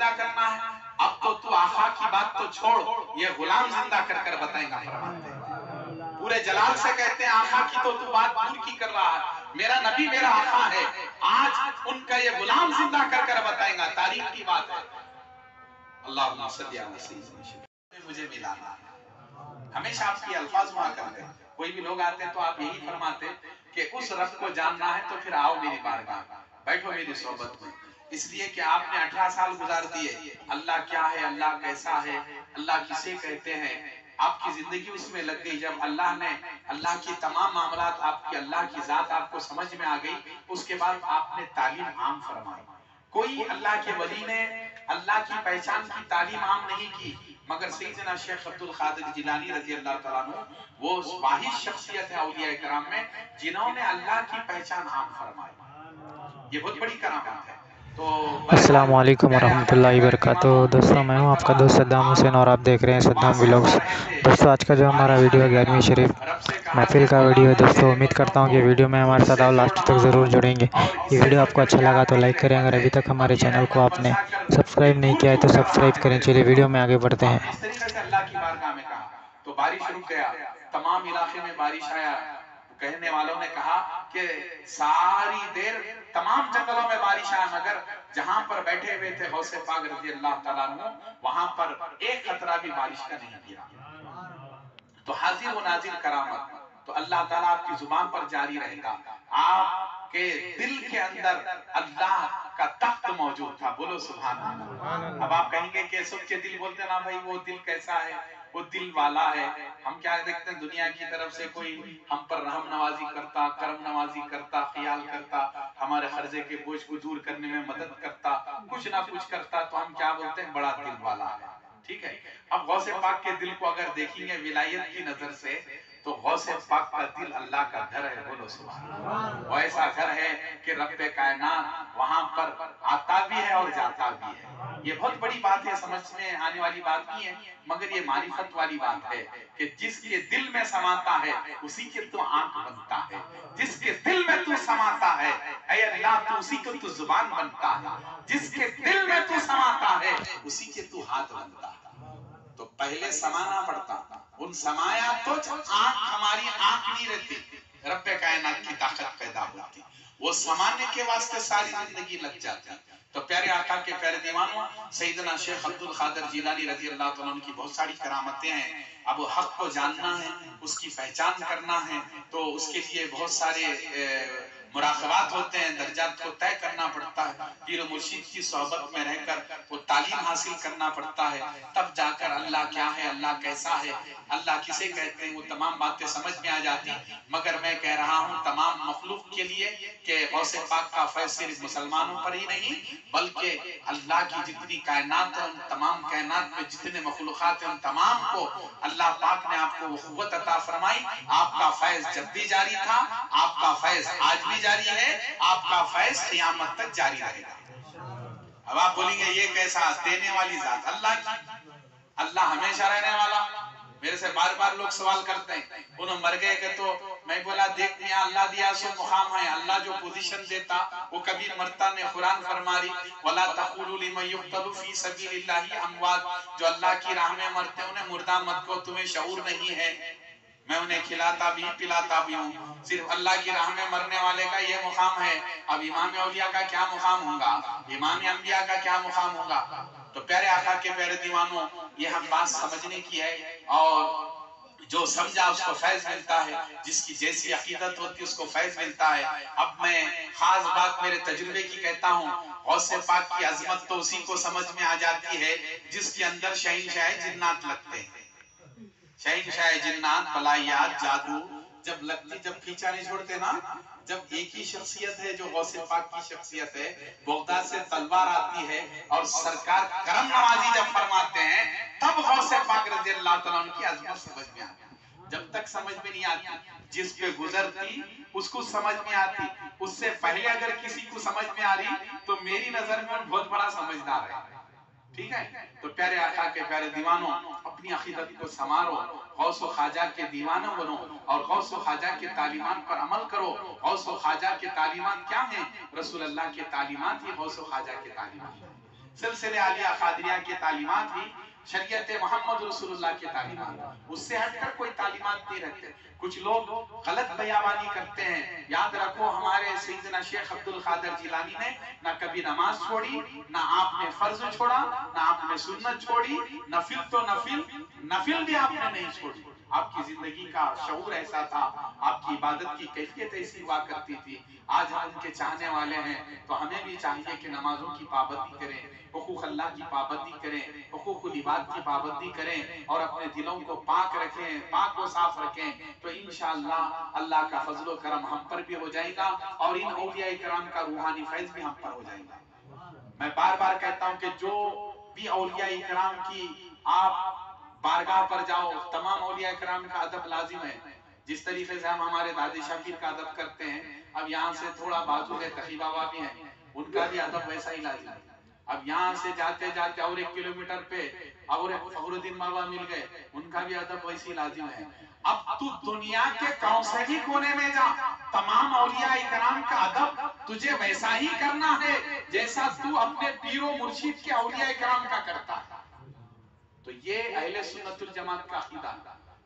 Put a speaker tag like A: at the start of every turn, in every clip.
A: जिंदा करना है, अब तो आका की बात तो छोड़, ये गुलाम जिंदा कर कर बताएगा फरमाते हैं। पूरे जलाल से कहते हैं आका की तो तू बात दूर की कर रहा है, मेरा नबी मेरा आका है, आज उनका ये गुलाम जिंदा कर कर बताएगा, तारीख की बात है। अल्लाहुम्मा सल्ली अला सय्यिदना मुझे मिलाना, हमेशा आपकी अल्फाज हुआ करते हैं। कोई भी लोग आते हैं तो आप यही फरमाते कि उस रब को जानना है तो फिर आओ मेरी बारगाह, बैठो मेरी सोहबत में, इसलिए कि आपने 18 साल गुजार दिए। अल्लाह क्या है, अल्लाह कैसा है, अल्लाह किसे कहते हैं, आपकी जिंदगी उसमें लग गई। जब अल्लाह ने अल्लाह की तमाम मामलात, आपकी अल्लाह की जात आपको समझ में आ गई, उसके बाद आपने तालीम आम फरमाई। कोई अल्लाह के वली ने अल्लाह की पहचान की तालीम आम नहीं की, मगर सैयदना शेख अब्दुल कादिर जिलानी रजी अल्लाह तआला अन्हु वो वाहिद शख्सियत है औलिया किराम में जिन्होंने अल्लाह की पहचान आम फरमाई। ये बहुत बड़ी करामत है। तो
B: अस्सलाम वालेकुम वरहमतुल्लाहि वबरकातुहू। दोस्तों मैं हूं आपका दोस्त सद्दाम हुसैन और आप देख रहे हैं सद्दाम व्लॉग्स। दोस्तों आज का जो हमारा वीडियो है 11वीं शरीफ महफिल का वीडियो है। दोस्तों उम्मीद करता हूं कि वीडियो में हमारे साथ आप लास्ट तक ज़रूर जुड़ेंगे। ये वीडियो आपको अच्छा लगा तो लाइक करें, अगर अभी तक हमारे चैनल को आपने सब्सक्राइब नहीं किया है तो सब्सक्राइब करें। चलिए वीडियो में आगे बढ़ते हैं।
A: इस तरीके से अल्लाह की बारगाह में कहा तो बारिश रुक गया, तमाम इलाके में बारिश आया। कहने वालों ने कहा कि सारी देर तमाम जंगलों में बारिश आया, मगर जहां पर बैठे हुए थे गौसे पाक रज़ी अल्लाह तआला अन्हु, वहां पर एक खतरा भी बारिश का नहीं गिरा। तो हाजिर व नाजिर करामत तो अल्लाह ताला आपकी जुबान पर जारी रहेगा। आपके दिल के अंदर अल्लाह का तख्त मौजूद था, बोलो सुभान अल्लाह। अब आप कहेंगे कि सबके दिल बोलते ना भाई वो दिल कैसा है, वो दिल वाला है। हम क्या देखते हैं, दुनिया की तरफ से कोई हम पर रहम नवाजी करता, करम नवाजी करता, ख्याल करता, हमारे खर्जे के बोझ को दूर करने में मदद करता, कुछ ना कुछ करता, तो हम क्या बोलते हैं, बड़ा दिल वाला है। ठीक है। अब गौसे पाक के दिल को अगर देखेंगे विलायत की नजर से, तो गौसे पाक का दिल अल्लाह का घर है, बोलो सुभान अल्लाह। वो ऐसा घर है कि रब्बे कायनात वहां पर आता भी है और जाता भी है। ये बहुत बड़ी बात है, समझ में आने वाली बात नहीं है, मगर ये मारिफत वाली बात है कि जिसके दिल में समाता है उसी के तो आंख बनता है, जिसके दिल में तू समाता है ऐ अल्लाह तू उसी को तू जुबान बनता है, जिसके दिल में तू समाता है उसी के तू हाथ बनता है। तो पहले समाना पड़ता, उन समाया तो आंख, हमारी आंख नहीं रहती, रब्बे कायनात की ताकत पैदा होती, वो समाने के वास्ते सारी जिंदगी लग जाती। तो प्यारे आका के प्यारे दीवानों, सैयदना शेख अब्दुल कादिर जिलानी रजी अल्लाह तआला अन्हु की बहुत सारी करामतें हैं। अब हक को जानना है, उसकी पहचान करना है, तो उसके लिए बहुत सारे मुराकबात होते हैं, दर्जात को तय करना पड़ता है, पीर मुर्शिद की सोहबत में रहकर वो तालीम हासिल करना पड़ता है, तब जाकर अल्लाह क्या है, अल्लाह कैसा है, अल्लाह किसे कहते हैं, वो तमाम बातें समझ में आ जाती। मगर मैं कह रहा हूँ तमाम मखलूक के लिए कि गौसे पाक का फैज़ सिर्फ मुसलमानों पर ही नहीं, बल्कि अल्लाह की जितनी कायनात है, उन तमाम कायनात में जितने मखलूकात हैं, उन तमाम को अल्लाह पाक ने आपको वो क़ुव्वत अता फरमाई। आपका फैज़ जब भी जारी था, आपका फैज़ आज भी जारी है, आपका फैज़ क़यामत तक जारी रहेगा। अब आप बोलेंगे ये कैसा, देने वाली जात अल्लाह की, अल्लाह हमेशा रहने वाला। मेरे से बार बार लोग सवाल करते हैं, उन्होंने मर गए के, तो मैं बोला देख मियां, अल्लाह दिया सो मुकाम है, अल्लाह जो पोजीशन देता वो कभी मरता नहीं। कुरान फरमारी वला तक़ूलू लिमन युक़तलू फी सबीलिल्लाहि अमवात, जो अल्लाह की राह में मरते उन्हें मुर्दा मत कहो, तुम्हें शऊर नहीं है। मैं उन्हें खिलाता भी पिलाता भी हूँ। सिर्फ अल्लाह की राह में मरने वाले का ये मुकाम है। अब इमाम औलिया का क्या मुकाम होगा, इमाम अंबिया का क्या मुकाम होगा। तो प्यारे आका के प्यारे दीवानों, ये हम बात समझने की है, और जो समझा उसको फैज मिलता है, जिसकी जैसी अकीदत होती है उसको फैज मिलता है। अब मैं खास बात मेरे तजुर्बे की कहता हूँ, गौसे पाक की अजमत तो उसी को समझ में आ जाती है जिसके अंदर शहीनशाह जिन्नात लगते हैं। शहीनशाह जिन्नात, बलायात, जादू जब लगती, जब खींचा नहीं छोड़ते ना, जब एक ही शख्सियत है जो गौसे पाक की शख्सियत है, बगदाद से तलवार आती है और सरकार करम नवाजी जब फरमाते हैं, तब गौसे पाक रज़ी अल्लाह तआला अन्हु की अज़मत समझ में आती। जब तक समझ में नहीं आती, जिस पे गुजरती उसको समझ में आती, उससे पहले अगर किसी को समझ में आ रही तो मेरी नजर में बहुत बड़ा समझदार है। ठीक है। तो प्यारे आका के प्यारे दीवानों, अपनी अकीदत को संवारो, गौस व ख्वाजा के दीवाना बनो और गौस व ख्वाजा के तालीमात पर अमल करो। गौस व ख्वाजा के तालीमात क्या हैं? रसूल अल्लाह के तालीमात ही गौस व ख्वाजा के तालीमात हैं। सिलसिले आलिया कादरिया की तालीमात भी शरीयत मोहम्मद रसूलुल्लाह की तालीमात, उससे हटकर कोई तालीमात नहीं रखते। कुछ लोग गलत बयाबानी करते हैं। याद रखो, हमारे सैयदना शेख अब्दुल कादिर जिलानी ने ना कभी नमाज छोड़ी, ना आपने फर्ज छोड़ा, ना आपने सुन्नत छोड़ी, नफिल तो नफिल भी आपने नहीं छोड़ी। आपकी जिंदगी का शऊर ऐसा था, आपकी इबादत की कैफियत ऐसी हुआ करती थी। आज हम उनके चाहने वाले हैं तो हमें भी चाहिए कि नमाजों की पाबंदी करें, हुकूक अल्लाह की पाबंदी करें, हुकूकुल इबाद की पाबंदी करें और अपने दिलों को पाक रखें, पाक व साफ रखें। तो इंशाअल्लाह अल्लाह का फजल करम हम पर भी हो जाएगा और इन औलिया किराम का रूहानी फैज भी हम पर हो जाएगा। मैं बार बार कहता हूं कि जो भी औलिया किराम की आप बारगाह पर जाओ, तमाम औलिया किराम का अदब लाजिम है। जिस तरीके से हम हमारे दादी शाफिर का अदब करते हैं, अब यहाँ से थोड़ा बाजू है तकी बाबा भी हैं, उनका भी अदब वैसा ही लाजिम है। अब यहाँ से जाते जाते और 1 किलोमीटर पे और फखरुद्दीन बाबा मिल गए, उनका भी अदब वैसी लाजिम है। अब तू दुनिया के कौन से भी कोने में जा, तमाम औलिया इकराम का अदब तुझे वैसा ही करना है जैसा तू अपने पीरो मुर्शिद के औलिया इकराम का करता है। तो ये अहले सुन्नतुल जमात का अकीदा।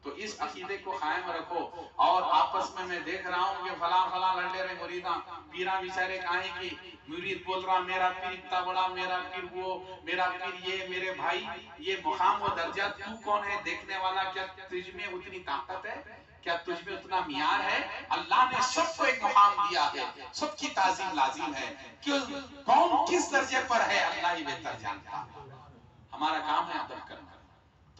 A: तो इस अकीदे को कायम रखो। और आपस में मैं देख रहा हूँ कि फला फला लड़े रहे मुरीदा, पीरा बेचारे काहे की मुरीद बोल रहा मेरा पीर इतना बड़ा, मेरा पीर वो, मेरा पीर ये, मेरे भाई ये मुकाम व दर्जा, तू कौन है देखने वाला? क्या तुझ में उतनी ताकत है? क्या तुझ में उतना मियार है? अल्लाह ने सबको एक मुकाम दिया है, सबकी ताजीम लाजिम है। क्यों कौन किस दर्जे पर है अल्लाह ही बेहतर जानता। हमारा काम है अदब करना।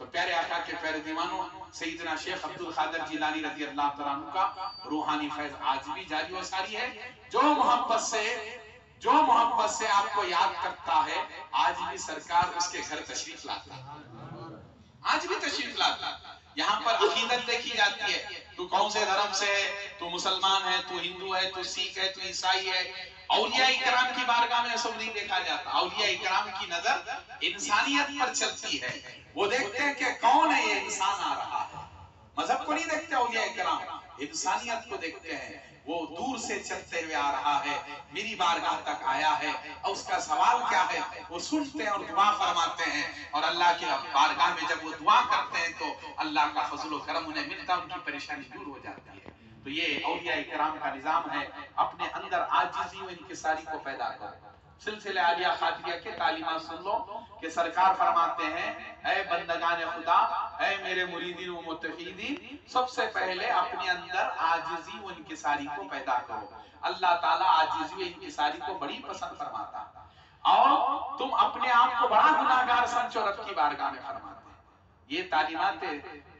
A: तो प्यारे आका के प्यारे दीवानों, सैयदना शेख अब्दुल कादिर जिलानी रज़ी अल्लाह तआला अन्हु का रूहानी फैज आज भी जारी व सारी है। जो मोहब्बत से आपको याद करता है, आज भी सरकार उसके घर तशरीफ लाता है, आज भी तशरीफ लाता है। यहाँ पर अकीदत देखी जाती है, तू कौन से धर्म से है, तू मुसलमान है, तू हिंदू है, तू सिख है, तू ईसाई है। औलिया इकराम की बारगाह में सब नहीं देखा जाता। औलिया इकराम की नजर इंसानियत पर चलती है। वो देखते हैं कि कौन है ये इंसान आ रहा है। मजहब को नहीं देखते औलिया इकराम, इंसानियत को देखते हैं। वो दूर से चलते हुए आ रहा है, मेरी बारगाह तक आया है और उसका सवाल क्या है वो सुनते हैं और दुआ फरमाते हैं। और अल्लाह के बारगाह में जब वो दुआ करते हैं तो अल्लाह का फजल करम उन्हें मिलता, उनकी परेशानी दूर हो जाती है। तो ये औलिया इकराम का निजाम है, अपने अंदर आजिज़ी व इंकिसारी को पैदा करो। सिलसिले आलिया कादरिया के तालीमात सुन लो कि सरकार फरमाते हैं, ऐ बंदगान खुदा, ऐ मेरे मुरीदीन व मुत्तकीदीन, सबसे पहले अपने अंदर आजिज़ी व इंकिसारी को पैदा करो। अल्लाह ताला आजिज़ी व इंकिसारी को बड़ी पसंद फरमाता है और तुम अपने आप को बड़ा गुनाहगार समझो, रब की बारगाह में फरमाते हैं। ये तालीमात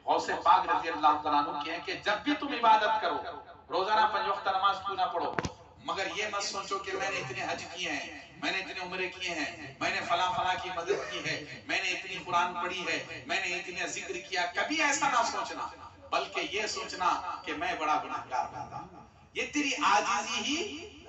A: गौसे पाक रज़ी अल्लाह तआला अन्हु की है कि जब भी तुम इबादत करो, रोजाना 5 वक्त नमाज क्यों ना पढ़ो, मगर ये मत सोचो कि मैंने इतने हज किए हैं, मैंने इतने उम्रे किए हैं, मैंने फला फला की मदद की है, मैंने इतनी कुरान पढ़ी है, मैंने इतने जिक्र किया। कभी ऐसा ना सोचना, बल्कि ये सोचना कि मैं बड़ा गुनाहगार बंदा। ये तेरी आजिज़ी ही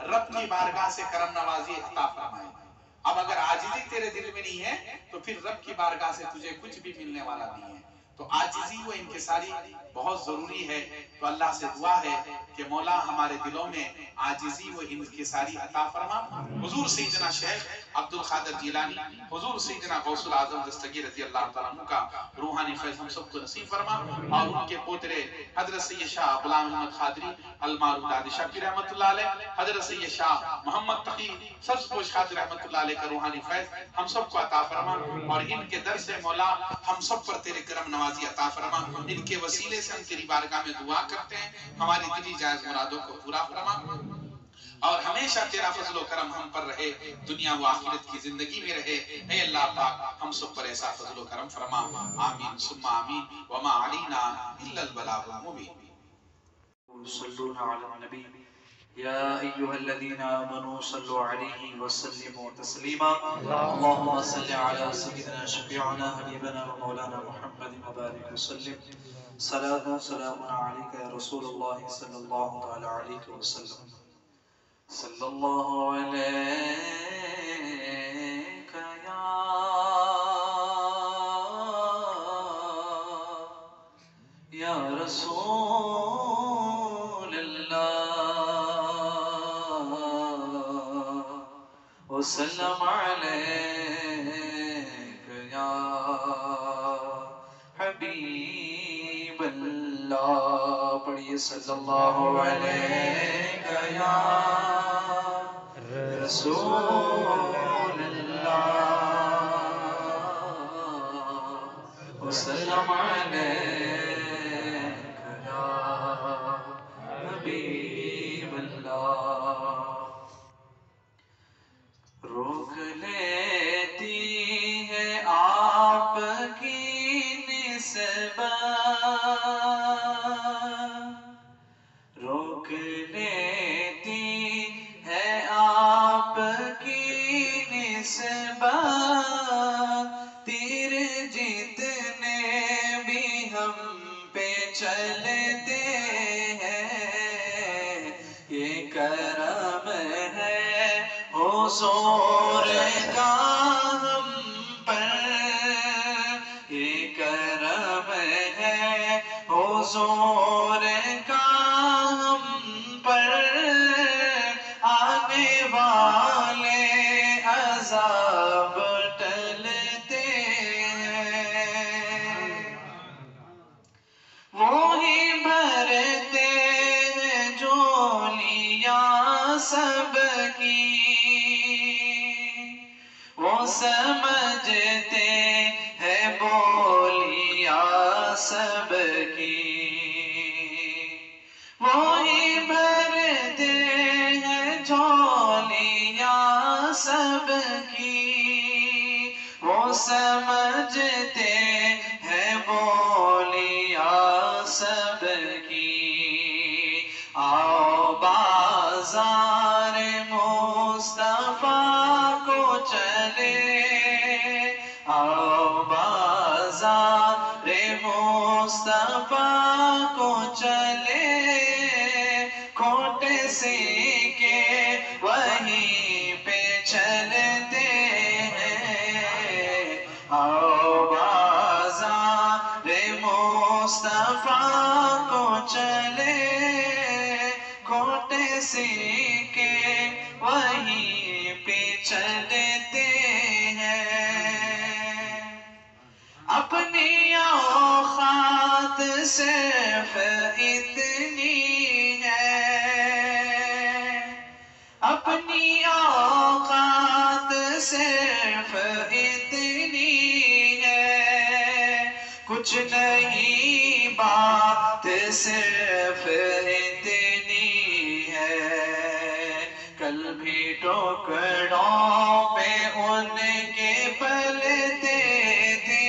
A: रब की बारगाह से करम नवाजी अता फरमाएगी। अब अगर आजिज़ी तेरे दिल में नहीं है तो फिर रब की बारगाह से तुझे कुछ भी मिलने वाला नहीं है। तो आजिज़ी व इंकिसारी बहुत जरूरी है। तो अल्लाह से दुआ है कि मौला हमारे दिलों में आजिज़ी व इंकिसारी अता फरमा। हुजूर सैयदना शेख अब्दुल कादिर जिलानी, हुजूर सैयदना गौसुल आज़म दस्तगीर रज़ी अल्लाह तआला अन्हु का रूहानी फैज़ हम सबको नसीब फरमा और उनके पोतरे हज़रत सैयद शाह गुलाम अहमद कादरी अलमारूफ दादी शाफी रहमतुल्लाह अलैह, हज़रत सैयद शाह मोहम्मद तकी सबकुश कादरी रहमतुल्लाह अलैह का रूहानी फैज़ हम सबको अता फरमा और इनके दर से मौला हम सब पर तेरे करम नवाजी अता फरमा। इनके वसीले से हम तेरी बारगाह में दुआ करते हैं, हमारी दिली जायज मुरादों को पूरा फरमा और हमेशा तेरा फजल करम हम पर रहे, दुनिया व आखिरत की जिंदगी में रहे। ऐ अल्लाह पाक हम सब पर ऐसा फजल करम फरमा। आमीन सुम्मा आमीन व मा अलैना इल्लल बलागुल मुबीन।
C: सल्लल्लाहु अलैहि नबी या अय्युहल्लज़ीना आमनू सल्लु अलैहि व सल्लिमू तस्लीमा। अल्लाहुम्मा सल्लि अला सय्यिदिना शफीअना हबीबना व मौलाना मुहम्मद व बारिक व सल्लिम। सलातु व सलामुन अलैका या रसूलल्लाह सल्लल्लाहु तआला अलैहि व सल्लम। सल्लल्लाहु अलैका या रसूल अल्लाह व सल्लम अलैका सल्लल्लाहु अलैहि या रसूल अल्लाह वसल्लम अलैका या हबीब अल्लाह। रोक लेती है आपकी निस्बत, रोक लेती है आपकी निस्बत, तीर जितने भी हम पे चलते हैं, ये करम है हुज़ूर का हम पर, ये करम है हुज़ूर का हम पर, आने वाले अज़ाब टलते हैं, वो ही भरते हैं झोलियाँ सबकी, वो समझते हैं बोलियाँ सबकी, वो ही भरते हैं झोलियाँ सबकी, वो समझते हैं बोलियाँ सबकी। आओ बाज़ार मुस्तफ़ा को चले, आओ बाज़ार मुस्तफ़ा को चले, खोटे सीके वहीं पे चलते हैं, आओ बाज़ार मुस्तफ़ा को चले, खोटे सीके वहीं पे चलते हैं। अपनी औकात सिर्फ इतनी है, अपनी औकात सिर्फ इतनी है, कुछ नहीं बात सिर्फ इतनी है, कल भी टुकड़ों पे उनके पलते थे,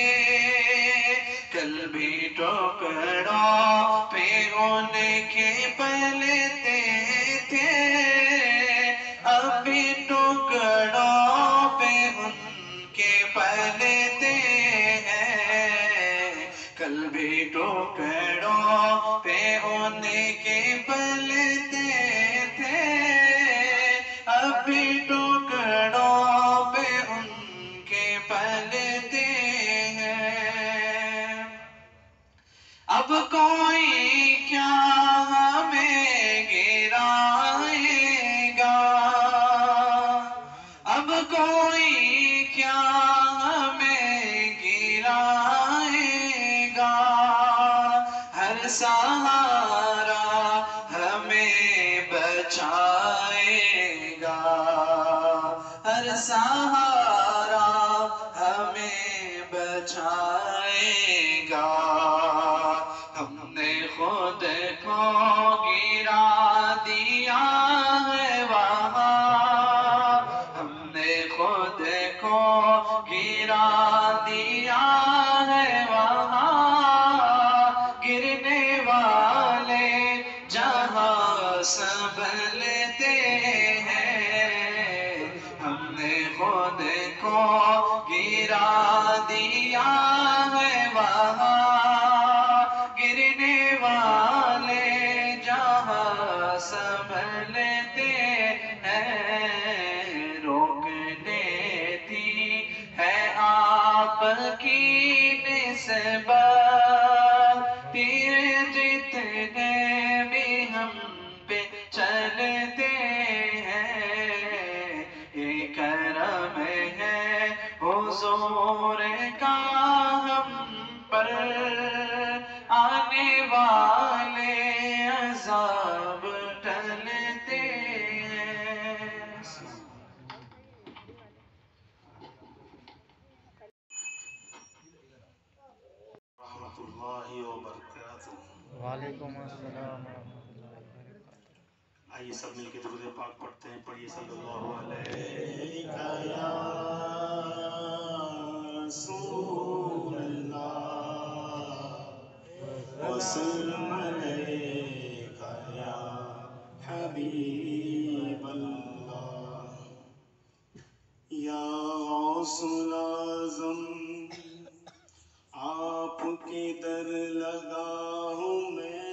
C: कल भी टुकड़ों पे उनके पलते थे, अब भी टुकड़ों पे उनके पलते हैं, कल भी टुकड़ों पे उनके पलते थे, अब भी टुकड़ों पे उनके पलते हैं। अब कोई क्या हमें गिराएगा, अब कोई क्या हमें गिराएगा, हर सहारा हमें बचाएगा, हर सहारा हमें बचाएगा। हमने खुद को गिरा दिया है वहाँ, हमने खुद को गिरा दिया है वहाँ, गिरने वाले जहाँ संभलते हैं, हमने खुद को गिरा दिया है वहाँ, गिरने वाले जहाँ संभलते हैं, रोक लेती है आपकी निस्बत, तीर जितने भी हम पे चलते हैं, ये करम है हुजूर का हम पर, आने वाले अज़ाब टलते हैं।
D: रहमतुल्लाहि व बरकातुहू।
B: वालेकुम अस्सलाम रहमतुल्लाहि व बरकातुहू।
D: आइए सब मिलके दुरूद पाक पढ़ते हैं। पढ़िए सल्लल्लाहु अलैहि या रसूल अल्लाह वसल्लम अलैका या हबीब अल्लाह या गौसुल आज़म आपके दर लगा हूँ मैं,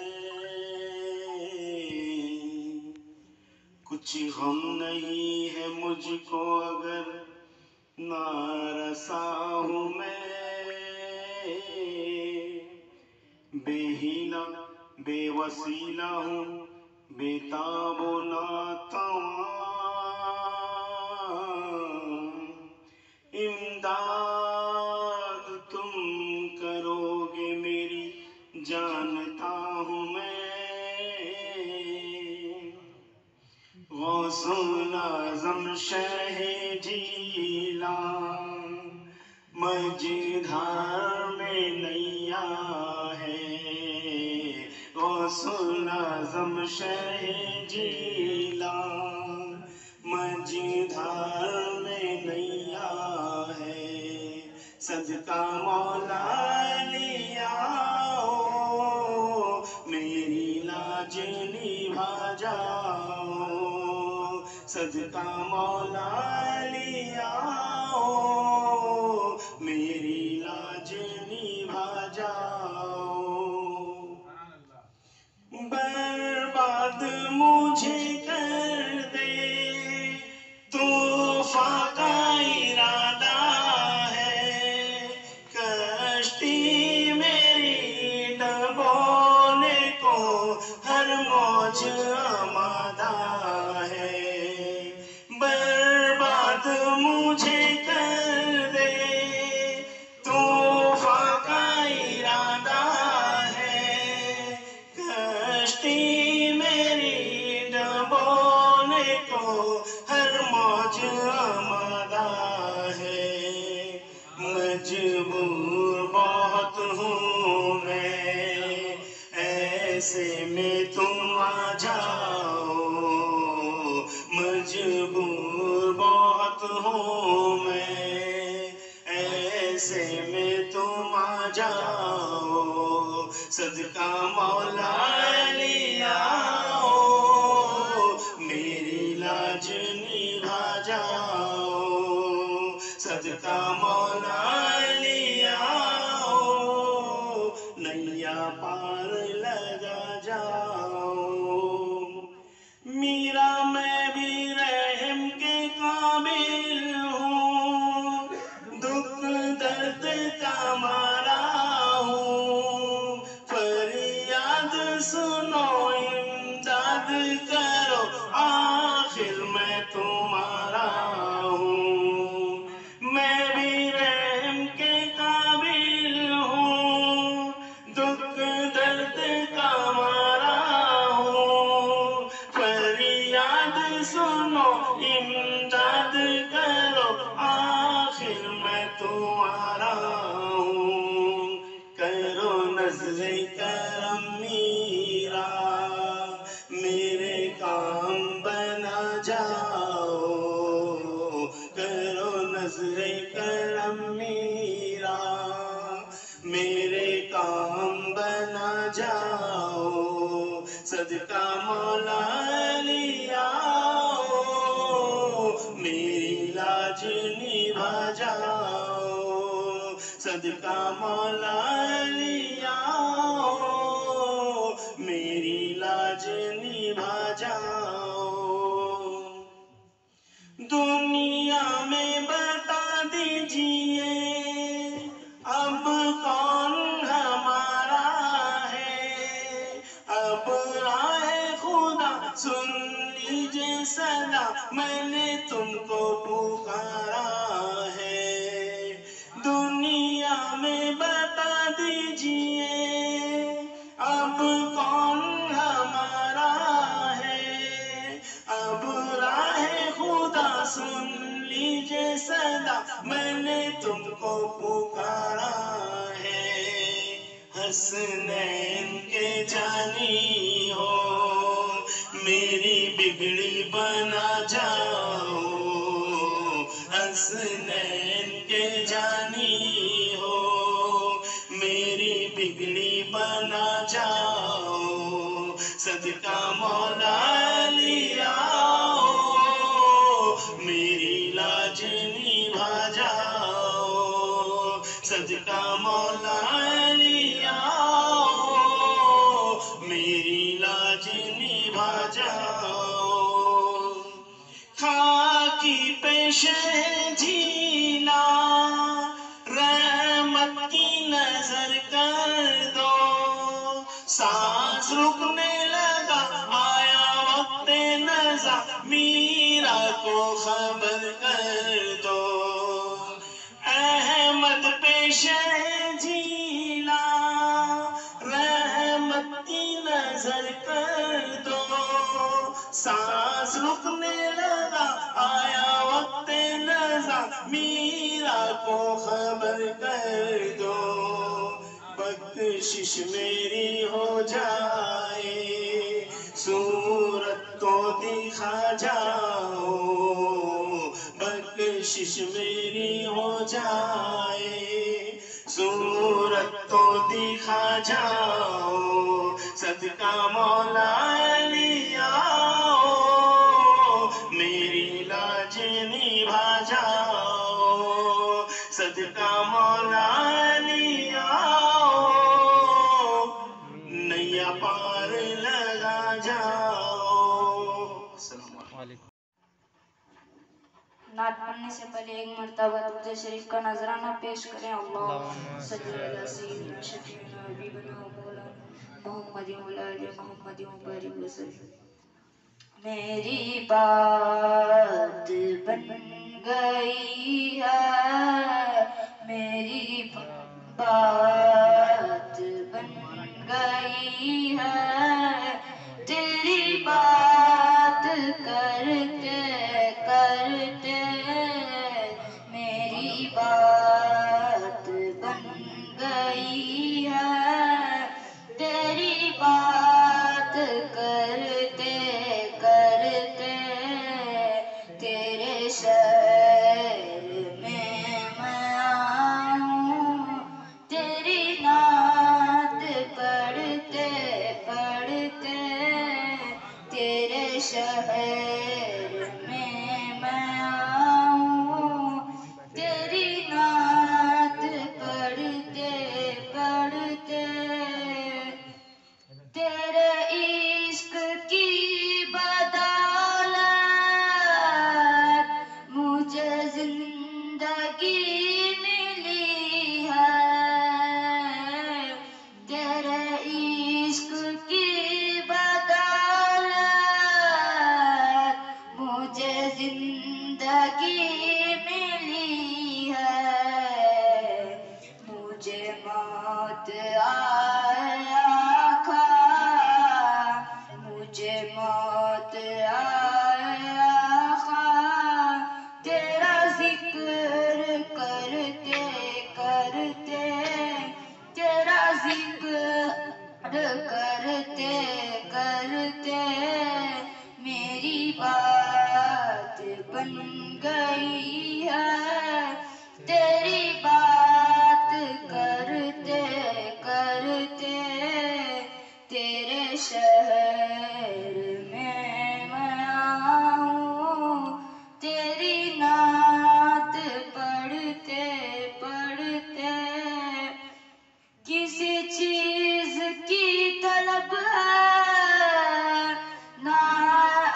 D: कुछ गम नहीं है मुझको अगर नारसा हूँ मैं, बेहिला बेवसीला हूँ बेताबो नातवा, इमदाद तुम करोगे मेरी जानता हूँ मैं, गौसुल आज़म शाह जीलान मझधार में नैया है, गौसुल आज़म शाह जीलान मझधार में नैया है, सदका मौला लिया मेरी लाज निभा जाओ, सदका मौला लिया मेरी लाज निभा जाओ, बर्बाद मुझे कर दे तूफा का इरादा है, कश्ती मेरी डबोने को हर मौज आमादा है, बर्बाद मुझे कर दे तूफा का इरादा है, कश्ती मेरी डबोने को हर मौज आमादा है, मजबूर बहुत हूँ मैं ऐसे में तुम आ जाओ, मजबूर बहुत हूँ मैं ऐसे में तुम आ जाओ, सदका मौला लिया मेरी लाज निभा जाओ, सदका मौला लिया नैया पार लगा जाओ, मीरा मैं भी रहम के काबिल हूँ, दुख दर्द का मारा हूँ, फरियाद सुनो इमदाद करो आखिर मैं तुम्हारा हूँ, मैं भी रहम के काबिल हूँ, दुख दर्द का मारा हूँ, फरियाद सुनो इमदाद करो आखिर मैं तुम्हारा हूँ, करो नज़्र करम मीरा मेरे काम बना जाओ, करो नज़्र करम मीरा मेरे काम बना जाओ, सदका मौला लिया मेरी लाज निभा जाओ, सदका मौला लिया मेरी लाज निभा जाओ, दुनिया में बता दीजिए अब कौन हमारा है, अब आए खुदा सुन लीजिए सदा मैंने तुमको पुकारा है, दुनिया में बता दीजिए अब कौन हमारा तुमको पुकारा है, हसनैन के जानी हो, मेरी बिगड़ी बना जाओ, हसनैन के जानी हो, मेरी बिगड़ी बना जाओ, सदका मौला लिया मेरी लाज निभा जाओ, सदका मौला लिया मेरी लाज निभा जाओ। खाकी पेशे झीला रहमत की नजर कर दो, सांस रुकने लगा आया वक्त नज़ा, मीरा को खबर कर दो। अहमद पेशे झीला रहमत की नजर कर दो, सांस रुकने लगा आया वक्त नज़ा, मीरा को खबर कर दो। बख्शिश मेरी हो जाए, सूरत को दिखा जाओ, बख्शिश मेरी हो जाए, सूरत को दिखा जाओ, सदका मौला लिया मेरी लाज निभा जाओ, सदका मौला लिया नैया पार लगा जाओ।
E: नात पढ़ने से पहले एक मर्तबा दुरूद शरीफ का नजराना पेश करें। अल्लाहुम्मा सल्ली अला सय्यिदिना शफीना हबीबना व मौलाना मुहम्मदिन व आलि मुहम्मदिन व बारिक वसल्लम। मेरी बात बन गई है, मेरी बात बन गई है, तेरी बात करते करते मेरी बात बन गई है, तेरी बात करते करते तेरे शहर में मैं आऊं, तेरी नात पढ़ते पढ़ते तेरे शहर में मैं आऊं, तेरी नात पढ़ते पढ़ते तेरे इश्क की बदौलत मुझे जिंदगी मिली है, तेरे इश्क की बदौलत मुझे जिंदगी मिली है, मुझे मौत आया खा, मुझे मौत आया खा, तेरा जिक्र करते करते तेरा जिक्र करते करते मेरी बात बन गई है, तेरी बात करते करते तेरे शहर में मैं आऊं, तेरी नात पढ़ते पढ़ते किसी चीज की तलब है ना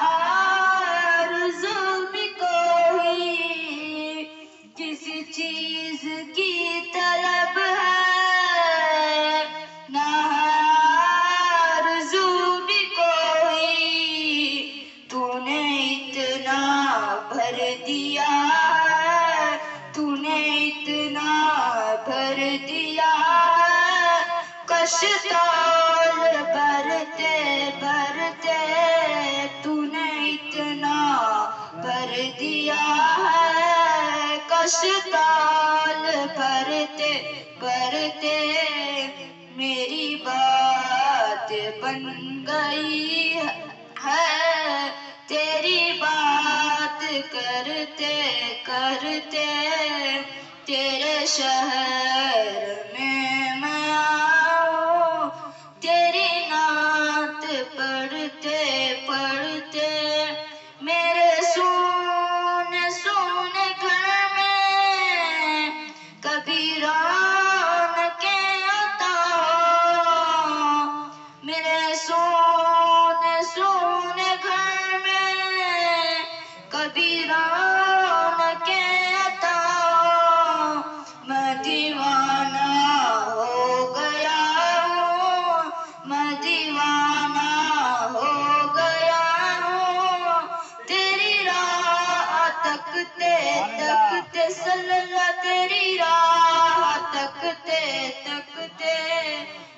E: आरज़ू भी कोई, किसी चीज की तलब है ना आरज़ू भी कोई, तूने इतना भर दिया है, तूने इतना भर दिया है, कश्ताल भरते भरते तूने इतना भर दिया है, कश्ताल پڑھتے پڑھتے میری بات بن گئی ہے، تیری بات کرتے کرتے تیرے شہر میں آؤں، تیری نعت پڑھتے پڑھتے میرے سونے سونے گھر میں کبھی رونقیں عطا ہو، میرے سونے سونے گھر میں کبھی رونقیں عطا ہو، میں دیوانہ ہو گیا ہوں، میں دیوانہ ہو گیا ہوں، تیری راہ تکتے تکتے صلی اللہ، تیری راہ تکتے تکتے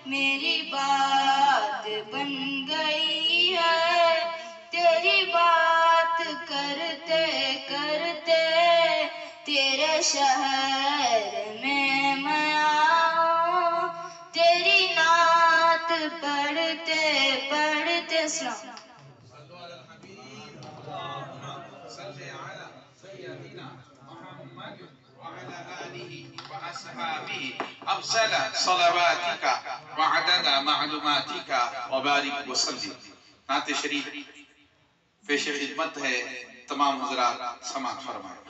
E: میری بات بن گئی ہے، تیری بات کرتے کرتے تیرے شہر میں آؤں، تیری نعت پڑھتے پڑھتے سلام
A: صل على سيدنا محمد وعلى آله وأصحابه أفضل صلواتك وعدد معلوماتك وبارك وسلم. نعت شریف پیش خدمت ہے، تمام حضرات سماعت فرمائیں.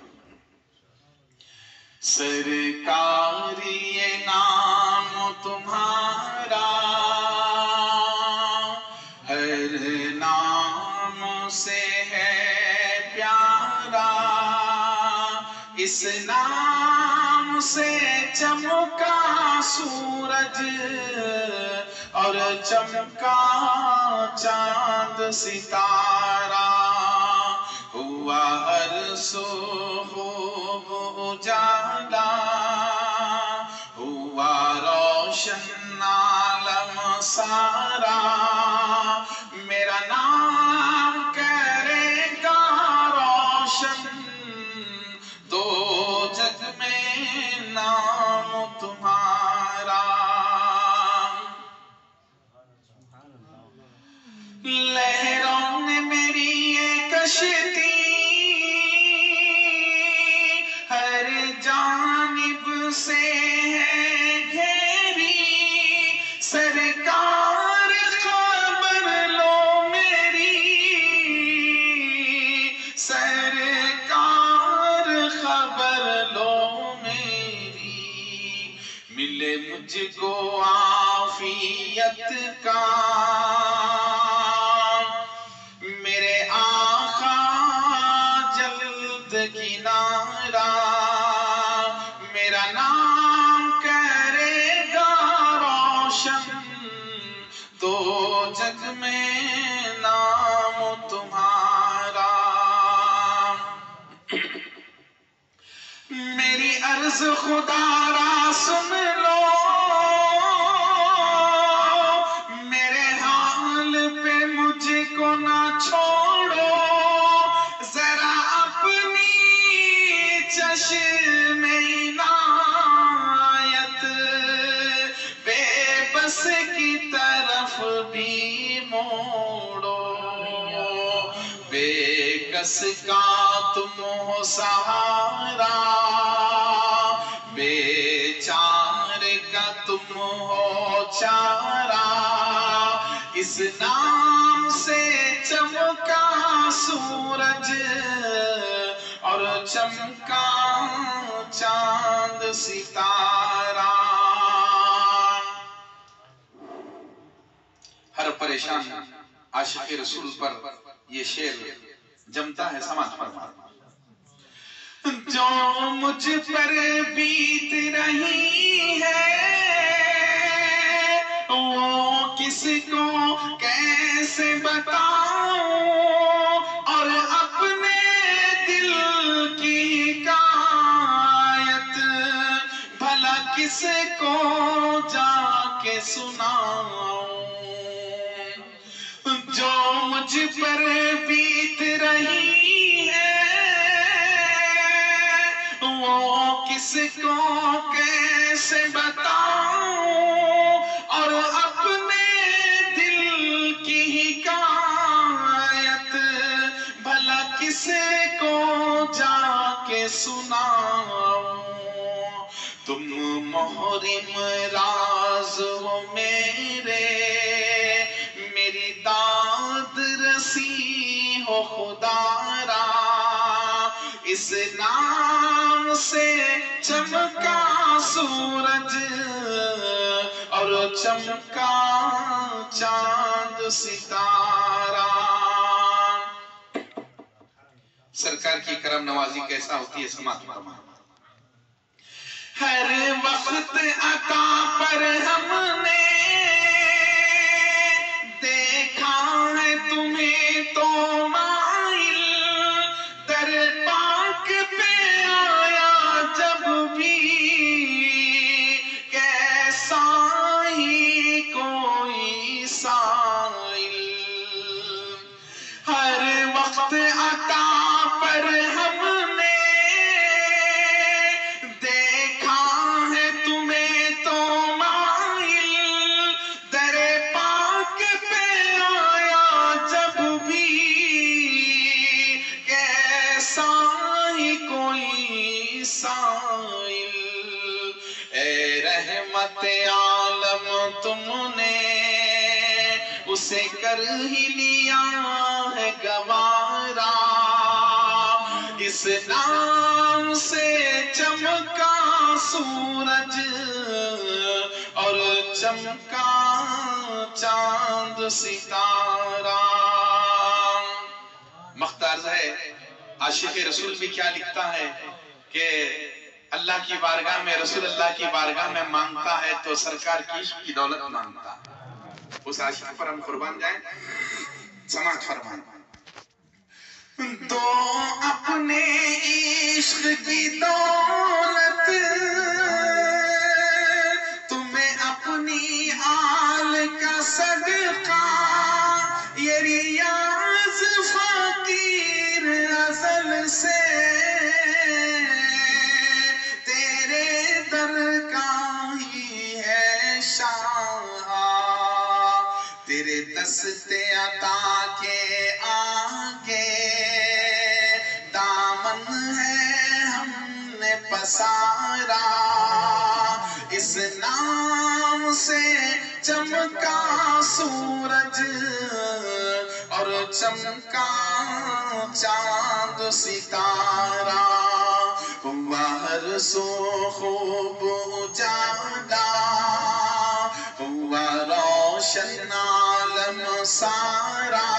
A: سرکاری نام تمہارا ہر نام سے ہے پیارا، اس نام سے چمکا سورج اور چمکا چاند ستارہ، ہوا ہر سو خوب اجالا، ہوا روشن عالم سارا، میرا نام کرے گا روشن، دو جگ میں نام تمہارا. لہروں نے میری یہ کشتی ہر جانب سے ہے گھیری، سرکار خبر لو میری، سرکار خبر لو میری، ملے مجھ کو عافیت کا میرے آقا جلد کنارہ، میرا نام کرے گا روشن، دو جگ میں نام تمہارا. میری عرض خدا را سن لو، میرے حال پہ مجھ کو نہ چھوڑو، ذرا اپنی چشم عنایت بے بس کی طرف بھی موڑو، بے کس کا تم ہو سہارا، بے چار کا تم ہو چارہ، اس نام سے چمکا سورج اور چمکا چاند ستارہ. ہر پریشان عاشق رسول پر یہ شعر جمتا ہے، سماعت فرما. جو مجھ پر بیت رہی ہے وہ کس کو کیسے بتاؤں، اور اپنے دل کی حکایت بھلا کس کو جا کے سناؤں. جو مجھ پر بیت رہی ہے वो किसको कैसे बताऊं, और अपने दिल की हिकायत भला किसको जाके सुनाऊं। तुम मोहरिम राज हो मेरी दाद रसी हो खुदारा, इस नाम से चमका सूरज और चमका चांद सितारा। सरकार की करम नवाजी कैसा होती है समात फरमा। हर वक्त अता पर हमने देखा है तुम्हें तो माइल, दर पाक पे आया जब भी कैसा ही कोई साइल। हर वक्त अता पर हमने देखा है तुम्हें तो माइल, दरे पाक पे आया जब भी कैसा ही कोई साइल। ए रहमत आलम तुमने उसे कर ही लिया है गवारा, इस नाम से चमका सूरज और चमका चांद सितारा। मख्तार है आशिक रसूल भी क्या लिखता है कि अल्लाह की बारगाह में, रसूल अल्लाह की बारगाह में मांगता है तो सरकार की इश्क की दौलत मांगता है। उस आशिक पर हम कुर्बान जाएं। समाज फरमान। दो अपने इश्क की दौलत तुम्हें अपनी आल का सदका, ये रियाज फकीर अज़ल से तेरे दर का ही है शाह, तेरे दस्ते अता के आगे दामन है हमने पसारा, इस नाम से चमका सूरज और चमका चांद सितारा। हुआ हर सो खूब उजाला, हुआ रोशन आलम सारा,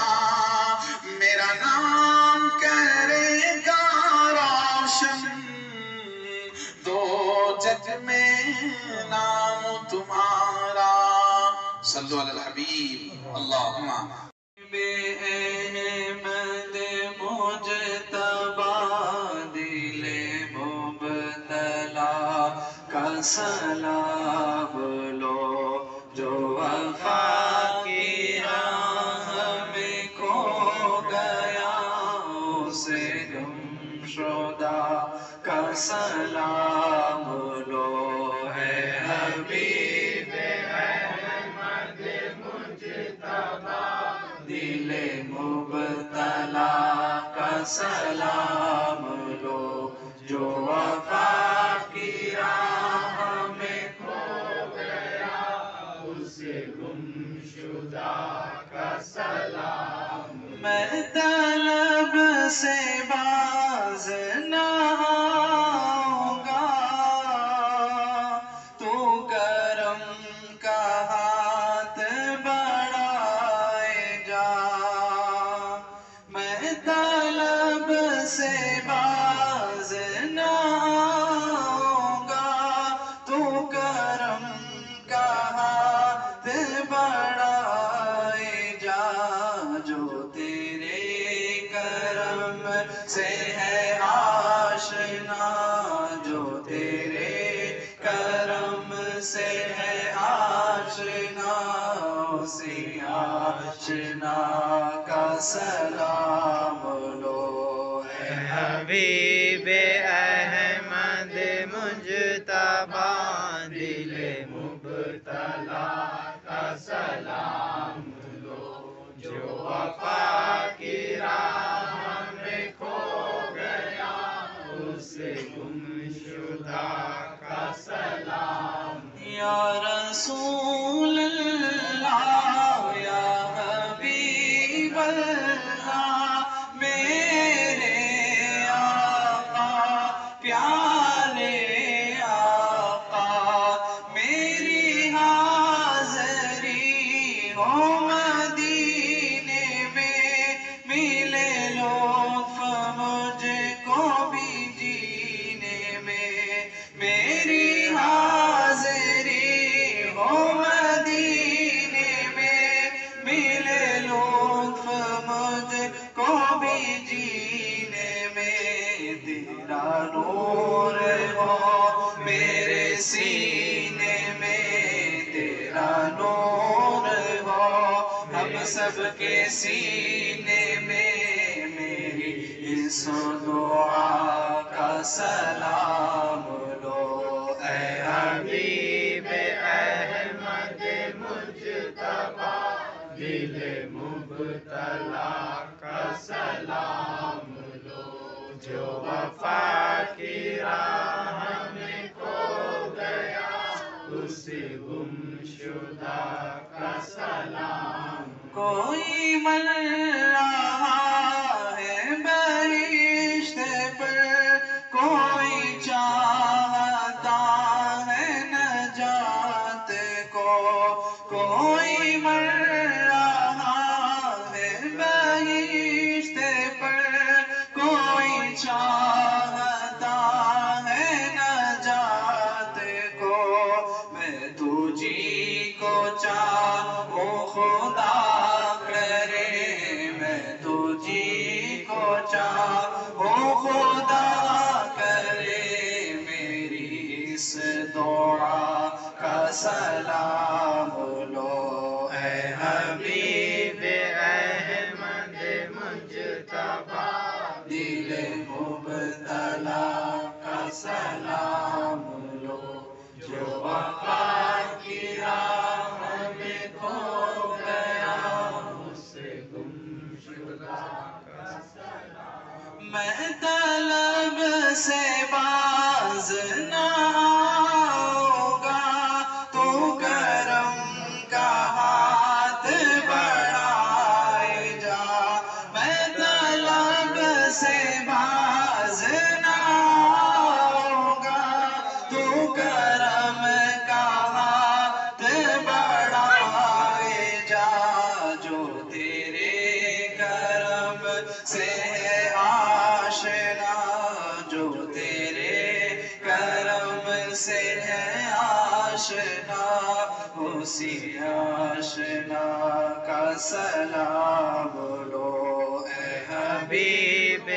A: मेरा नाम करेगा रोशन दो जग में नाम तुम्हारा। सल्लु अलल हबीब अल्लाहुम्मा।
C: बेअहमद मुजतबा दिले मुबतला का सलाम लो, जो वफा की राह में खो गया उसे गुमशुदा का सलाम लो। है हबीब अहमद मुजतबा दिले मुबतला का सलाम लो, जो वफा की राह में खो गया उसे गुमशुदा का सलाम। मैं तलब से बाज न आऊंगा, तू करम का हाथ बढ़ाए जा। मैं तलब से बाज न आऊंगा, तू करम का हाथ बढ़ाए जा। जो तेरे करम से है आशना, जो तेरे करम से है आशना, उसी आशना का सलाम लो। है हबीब अहमद سب کے سینے میں میری اس دعا کا سلام لو، اے حبیب احمد مجتبی دل مبتلا کا سلام لو، جو وفا کی راہ میں کھو گیا اس گمشدہ کا سلام، کوئی مر رہا ہے بہشت پر، کوئی چاہتا ہے نجات کو، کوئی مر رہا ہے بہشت پر، کوئی چاہتا ہے نجات کو، میں تجھی کو چاہوں خدا کرے، میں تجھی کو چاہوں خدا کرے، میری اس دعا کا سلام لو، اے حبیب احمد مجتبی دل مبتلا کا سلام لو، جو وفا کی راہ میں کھو گیا اس گمشدہ کا سلام، میں طلب سے باز نہ آؤں گا، تو کرم کا ہاتھ بڑھائے جا، میں طلب سے باز نہ آؤں گا، تو کرم کا ہاتھ بڑھائے جا، جو تیرے کرم سے ہے آشنا، جو تیرے کرم سے ہے آشنا، اسی آشنا کا سلام لو، اے حبیب